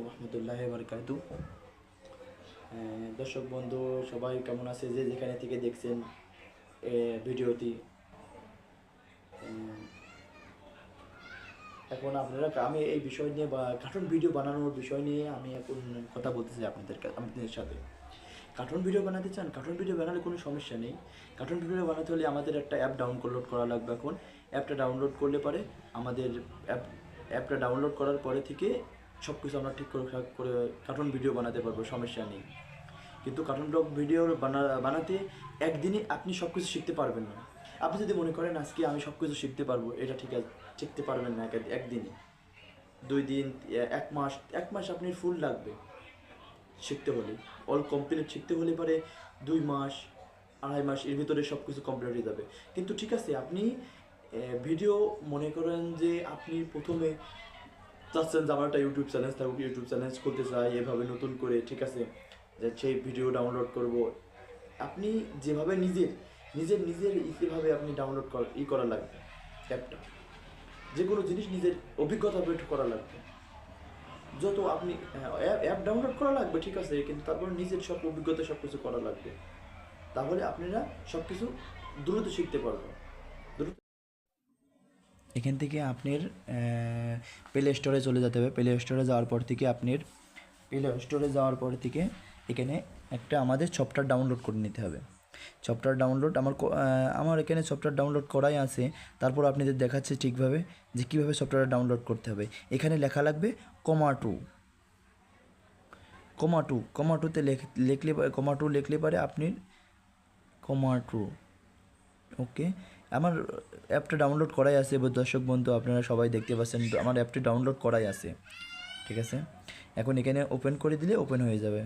রহমতুল্লাহি ওয়া বারাকাতু। দর্শক বন্ধু সবাই কেমন আছে, যে যেখানে থেকে দেখছেন ভিডিওটি। এখন আমি এই বিষয় নিয়ে বা কার্টুন ভিডিও বানানোর বিষয় নিয়ে আমি এখন কথা বলতে চাই আপনাদের সাথে। কার্টুন ভিডিও বানাতে চান? কার্টুন ভিডিও বানালে কোনো সমস্যা নেই। কার্টুন ভিডিও বানাতে হলে আমাদের একটা অ্যাপ ডাউনলোড করা লাগবে। এখন অ্যাপটা ডাউনলোড করলে পরে আমাদের অ্যাপটা ডাউনলোড করার পরে থেকে সব কিছু আমরা ঠিক করে কার্টুন ভিডিও বানাতে পারবো, সমস্যা নেই। কিন্তু কার্টুন ব্লগ ভিডিও বানাতে একদিনে আপনি সব কিছু শিখতে পারবেন না। আপনি যদি মনে করেন আজকে আমি সব কিছু শিখতে পারবো, এটা ঠিক আছে, শিখতে পারবেন না একদিনে। 2 দিন, 1 মাস আপনি ফুল লাগবে শিখতে হলে। অল কমপ্লিট শিখতে হলে পরে 2 মাস, 2.5 মাস এর ভিতরে সব কিছু কমপ্লিট হয়ে যাবে। কিন্তু ঠিক আছে, আপনি ভিডিও মনে করেন যে আপনি প্রথমে চাচ্ছেন যে আমার একটা ইউটিউব চ্যানেল থাকুক, ইউটিউব চ্যানেল খুলতে চাই এভাবে নতুন করে, ঠিক আছে, যে সেই ভিডিও ডাউনলোড করব। আপনি যেভাবে নিজের ইভাবে আপনি ডাউনলোড করা লাগবে অ্যাপটা। যে কোনো জিনিস নিজের অভিজ্ঞতা বের করা লাগবে। যত আপনি অ্যাপ ডাউনলোড করা লাগবে, ঠিক আছে, কিন্তু তারপর নিজের সব অভিজ্ঞতা সব কিছু করা লাগবে। তাহলে আপনারা সব কিছু দ্রুত শিখতে পারবেন। দ্রুত এখান থেকে আপনার প্লে স্টোরে চলে যেতে হবে। প্লে স্টোরে যাওয়ার পর থেকে এখানে একটা আমাদের সফটওয়্যার ডাউনলোড করে নিতে হবে। সফটওয়্যার ডাউনলোড আমার এখানে সফটওয়্যার ডাউনলোড করাই আছে। তারপর আপনাদের দেখাচ্ছে ঠিকভাবে যে কীভাবে সফটওয়্যার ডাউনলোড করতে হবে। এখানে লেখা লাগবে কমা টুতে লিখলে পারে আপনি কমা টু। ওকে, আমার অ্যাপটা ডাউনলোড করাই আছে দর্শক বন্ধু, আপনারা সবাই দেখতে পাচ্ছেন আমার অ্যাপটি ডাউনলোড করাই আছে, ঠিক আছে। এখন এখানে ওপেন করে দিলে ওপেন হয়ে যাবে,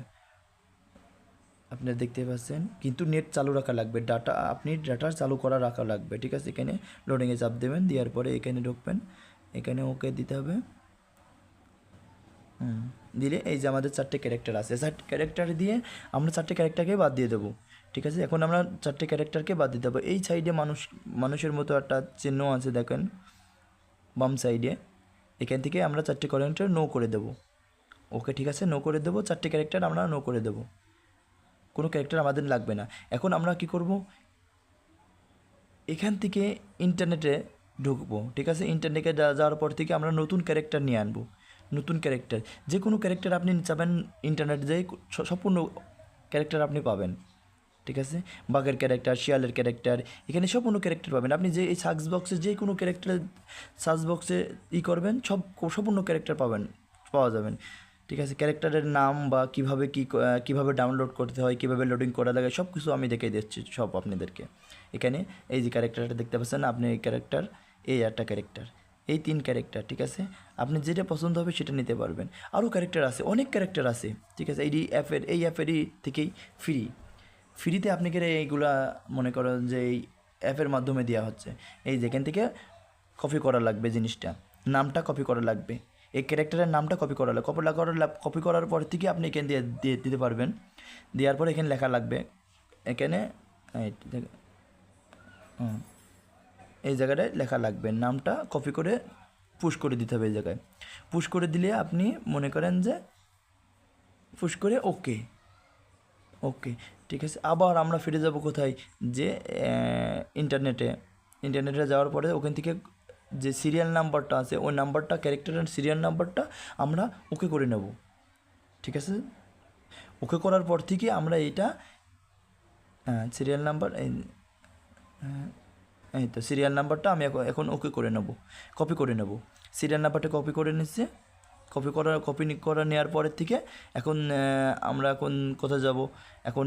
আপনারা দেখতে পাচ্ছেন। কিন্তু নেট চালু রাখা লাগবে, ডাটা চালু রাখা লাগবে, ঠিক আছে। এখানে লোডিংয়ে চাপ দেবেন, দেওয়ার পরে এখানে ঢুকবেন, এখানে ওকে দিতে হবে। দিলে এই যে আমাদের 4টে ক্যারেক্টার আছে, 4 ক্যারেক্টার দিয়ে আমরা 4টে ক্যারেক্টারকে বাদ দিয়ে দেবো, ঠিক আছে। এখন আমরা 4টে ক্যারেক্টারকে বাদ দিয়ে দেবো। এই সাইডে মানুষের মতো একটা চিহ্ন আছে, দেখেন বাম সাইডে। এখান থেকে আমরা 4টে ক্যারেক্টার নো করে দেবো। ওকে, ঠিক আছে, নো করে দেবো। 4টে ক্যারেক্টার আমরা নো করে দেবো, কোনো ক্যারেক্টার আমাদের লাগবে না। এখন আমরা কি করব, এখান থেকে ইন্টারনেটে ঢুকবো, ঠিক আছে। ইন্টারনেটে যাওয়ার পর থেকে আমরা নতুন ক্যারেক্টার নিয়ে আনবো। নতুন ক্যারেক্টার, যে কোনো ক্যারেক্টার আপনি চাবেন ইন্টারনেটে যেয়ে সম্পূর্ণ ক্যারেক্টার আপনি পাবেন, ঠিক আছে। বাঘের ক্যারেক্টার, শিয়ালের ক্যারেক্টার, এখানে সম্পূর্ণ ক্যারেক্টার পাবেন। আপনি যে এই সার্চ বক্সে যে কোনো ক্যারেক্টার সার্চ বক্সে করবেন, সম্পূর্ণ ক্যারেক্টার পাওয়া যাবেন, ঠিক আছে। ক্যারেক্টারের নাম বা কীভাবে ডাউনলোড করতে হয়, কীভাবে লোডিং করা লাগে, সব কিছু আমি দেখিয়ে দিচ্ছি সব আপনাদেরকে। এখানে এই যে ক্যারেক্টারটা দেখতে পাচ্ছেন আপনি, এই ক্যারেক্টার, এই একটা ক্যারেক্টার, এই 3 ক্যারেক্টার, ঠিক আছে। আপনি যেটা পছন্দ হবে সেটা নিতে পারবেন। আরও ক্যারেক্টার আছে, অনেক ক্যারেক্টার আছে, ঠিক আছে। এই অ্যাপেরই থেকেই ফ্রিতে আপনাকে এইগুলা মনে করেন যে এই অ্যাপের মাধ্যমে দেওয়া হচ্ছে। এই যেখান থেকে কপি করা লাগবে, জিনিসটা নামটা কপি করা লাগবে, এই ক্যারেক্টারের নামটা কপি করার পর থেকে আপনি এখানে দিয়ে দিতে পারবেন। দেওয়ার পর এখানে লেখা লাগবে, এখানে এই জায়গাটায় লেখা লাগবে, নামটা কপি করে পুশ করে দিতে হবে। এই জায়গায় পুশ করে দিলে আপনি মনে করেন যে পুশ করে ওকে, ঠিক আছে। আবার আমরা ফিরে যাব কোথায়, যে ইন্টারনেটে যাওয়ার পরে ওখান থেকে যে সিরিয়াল নাম্বারটা আছে, ওই নাম্বারটা, ক্যারেক্টারের সিরিয়াল নাম্বারটা আমরা ওকে করে নেব, ঠিক আছে। ওকে করার পর থেকে আমরা এইটা সিরিয়াল নাম্বার, এই তো সিরিয়াল নাম্বারটা আমি এখন ওকে করে নেব, কপি করে নেব। সিরিয়াল নাম্বারটা কপি করে নিচ্ছে, কপি করা নেওয়ার পরের থেকে এখন আমরা কোথায় যাব, এখন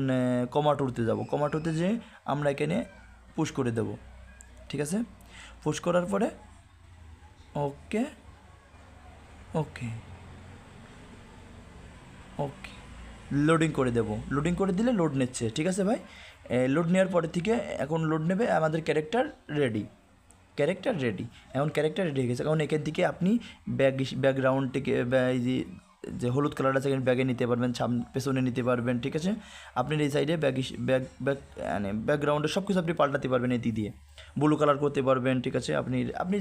কমাটুতে যাব। কমাটুতে যেয়ে আমরা এখানে পুশ করে দেব, ঠিক আছে। পুশ করার পরে ওকে লোডিং করে দেব। লোডিং করে দিলে লোড নিচ্ছে, ঠিক আছে ভাই। লোড নেওয়ার পরে থেকে এখন লোড নেবে, আমাদের ক্যারেক্টার রেডি। এখন ক্যারেক্টার রেডি হয়ে গেছে। এখন এখান থেকে আপনি ব্যাকগ্রাউন্ড থেকে যে হলুদ কালার আছে এখানে ব্যাগে নিতে পারবেন, পেছনে নিতে পারবেন, ঠিক আছে। আপনি এই সাইডে মানে ব্যাকগ্রাউন্ডে সব কিছু আপনি পাল্টাতে পারবেন, এটি দিয়ে ব্লু কালার করতে পারবেন, ঠিক আছে। আপনি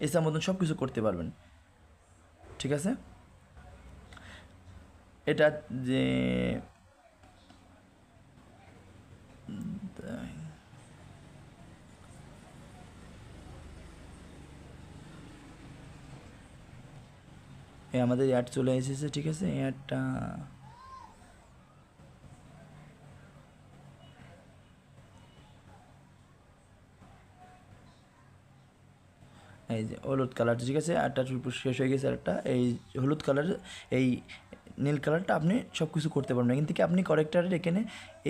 এসা মতন সব কিছু করতে পারবেন, ঠিক আছে। এটা যে আমাদের অ্যাড চলে এসেছে, ঠিক আছে। অ্যাডটা এই যে হলুদ কালার, ঠিক আছে। আরটা শেষ হয়ে গেছে। আরটা এই হলুদ কালার, এই নীল কালারটা আপনি সব কিছু করতে পারবেন। এখান থেকে আপনি কারেক্টারের এখানে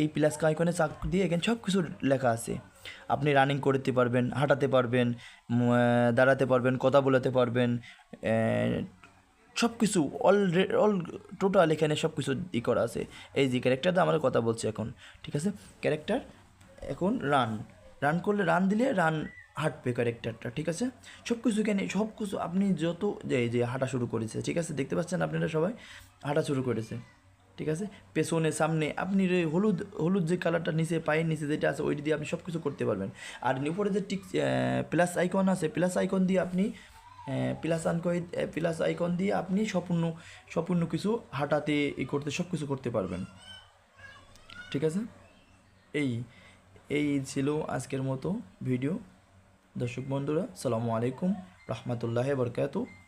এই প্লাস আইকনে চাপ দিয়ে এখানে সব কিছু লেখা আছে। আপনি রানিং করতে পারবেন, হাঁটাতে পারবেন, দাঁড়াতে পারবেন, কথা বলাতে পারবেন, সব কিছু অল টোটাল এখানে সব কিছু ই করা আছে। এই যে ক্যারেক্টারটা আমাদের কথা বলছে এখন, ঠিক আছে। ক্যারেক্টার এখন রান করলে, রান দিলে রান হাঁটবে ক্যারেক্টারটা, ঠিক আছে। সব কিছু এখানে সব কিছু আপনি যত এই যে হাঁটা শুরু করেছে, ঠিক আছে, দেখতে পাচ্ছেন আপনারা সবাই হাঁটা শুরু করেছে, ঠিক আছে। পেছনে সামনে আপনি হলুদ হলুদ যে কালারটা নিচে পায়ের নিচে যেটা আছে ওইটি দিয়ে আপনি সব কিছু করতে পারবেন। আর উপরে যে টিক প্লাস আইকন আছে, প্লাস আইকন দিয়ে আপনি প্লাস আইকন দিয়ে আপনি সম্পূর্ণ কিছু হাঁটাতে করতে সব কিছু করতে পারবেন, ঠিক আছে। এই এই ছিল আজকের মতো ভিডিও। দর্শক বন্ধুরা, আসসালামু আলাইকুম রহমতুল্লাহি ওয়া বারাকাতুহু।